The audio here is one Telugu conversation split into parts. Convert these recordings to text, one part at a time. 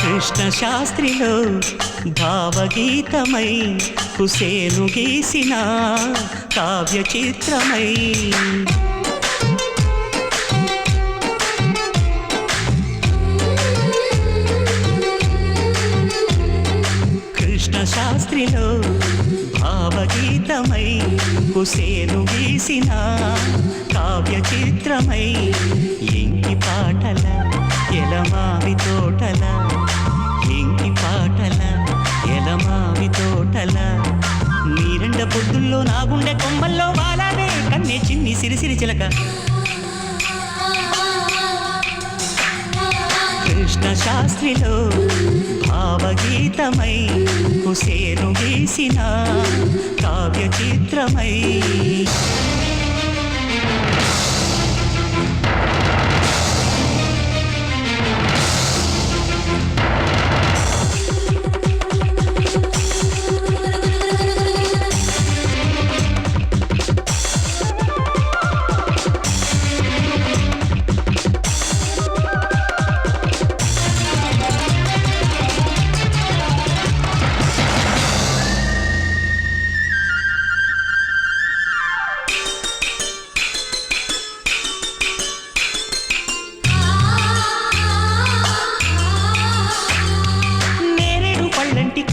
కృష్ణ శాస్త్రిలో భావగీతమై హుసేను గీసిన కావ్య చిత్రమై కృష్ణ శాస్త్రిలో భావగీతమై హుసేను గీసిన కావ్య చిత్రమై ఇంకి పాటల ఎలమావి తోటల ఇంకి పాటల ఎలమావి తోటల నీరెండ పొద్దుల్లో నా గుండె కొమ్మల్లో వాలానే కన్నే చిన్ని సిరిసిరి చిలక కృష్ణ శాస్త్రిలో భావగీతమై హుసేను గీసిన కావ్య చిత్రమై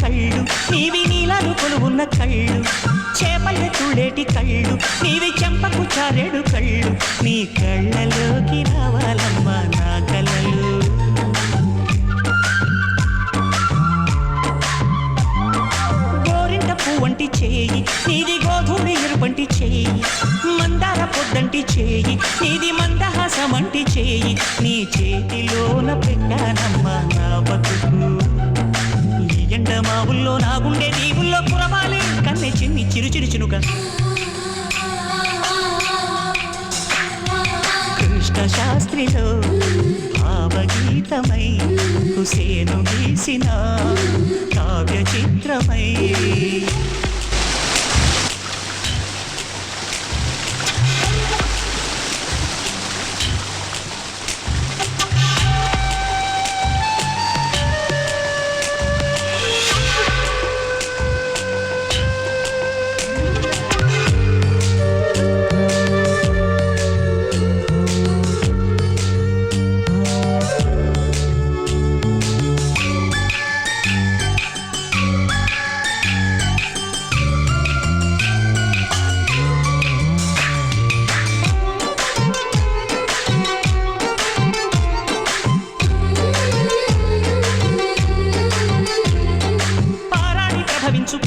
కళ్ళు నీవి నీలాలు కొలువున్న కళ్ళు చేపల్లె తుళ్ళేటి కళ్ళు నీవి చెంపకు చారేడు కళ్ళు నీ కళ్ళలోకి రావాలమ్మా నా కళ్ళలు గోరింట పువ్వంటి చేయి నీది గోధుమ ఎరుపంటి చేయి మందార పొద్దంటి చేయి నీది మందహాసమంటి చేయి నీ చేతిలోన పెట్టానమ్మా నా బతుకు ఎండ మావుల్లో నా గుండె దీవుల్లో కురవాలి కన్నె చిన్ని చిరుచిరు చినుక కృష్ణ శాస్త్రిలో భావగీతమై హుసేను గీసిన కావ్య చిత్రమై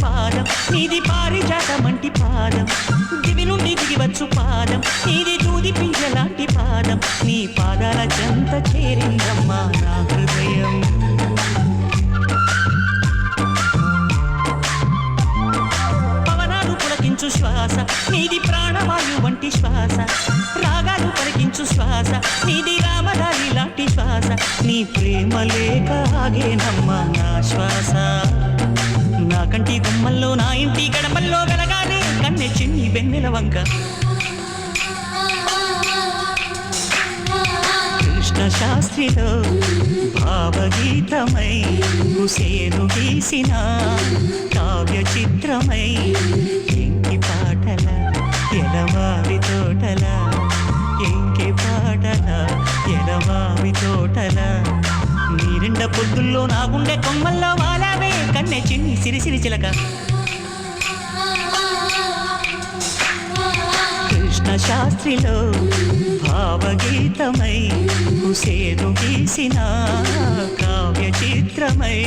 పాదం నీది పారిజాతమంటి పాదం దివి నుండి దిగివచ్చు పాదం నీది దూది పింజలాంటి పాదం నీ పాదాల జంత చేరిందమ్మా నా హృదయం పవనాలు పులకించు శ్వాస నీది ప్రాణవాయు వంటి శ్వాస రాగాలు పలికించు శ్వాస నీది రామదారి లాంటి శ్వాస నీ ప్రేమ లేక ఆగేనమ్మా నా శ్వాస నా కంటి గుమ్మల్లో నా ఇంటి గడపల్లో వెలగాలి కన్నె చిన్ని వెన్నెల వంక కృష్ణ శాస్త్రిలో భావగీతమై హుసేను గీసిన కావ్య చిత్రమై ఇంకి పాటల ఎలమావి తోటల ఇంకి పాటల ఎలమావి తోటల నీరెండ పొద్దుల్లో నా గుండె కొమ్మల్లో వాలావే కన్నె చిన్ని సిరిసిరి చిలక కృష్ణ శాస్త్రిలో భావగీతమై హుసేను గీసిన కావ్య చిత్రమై